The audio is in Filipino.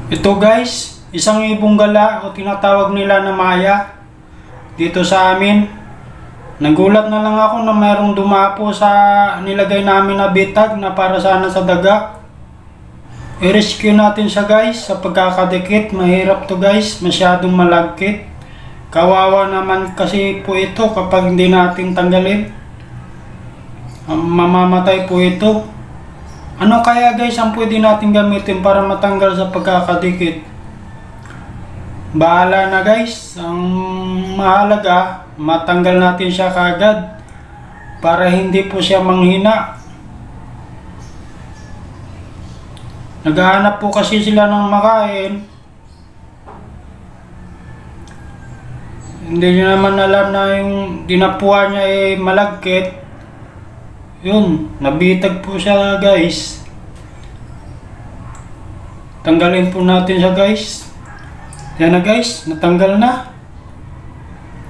Ito guys, isang ibong gala o tinatawag nila na maya dito sa amin. Nagulat na lang ako na mayroong dumapo sa nilagay namin na bitag na para sana sa daga. I-rescue natin siya guys sa pagkakadikit. Mahirap to guys, masyadong malagkit. Kawawa naman kasi po ito kapag hindi natin tanggalin. Mamamatay po ito. Ano kaya guys ang pwede natin gamitin para matanggal sa pagkakadikit? Bahala na guys. Ang mahalaga, matanggal natin siya kaagad para hindi po siya manghina. Naghahanap po kasi sila ng makain. Hindi nyo naman alam na yung dinapuan niya ay malagkit. Yun, nabitag po siya guys. Tanggalin po natin siya guys. Yan na guys, natanggal na.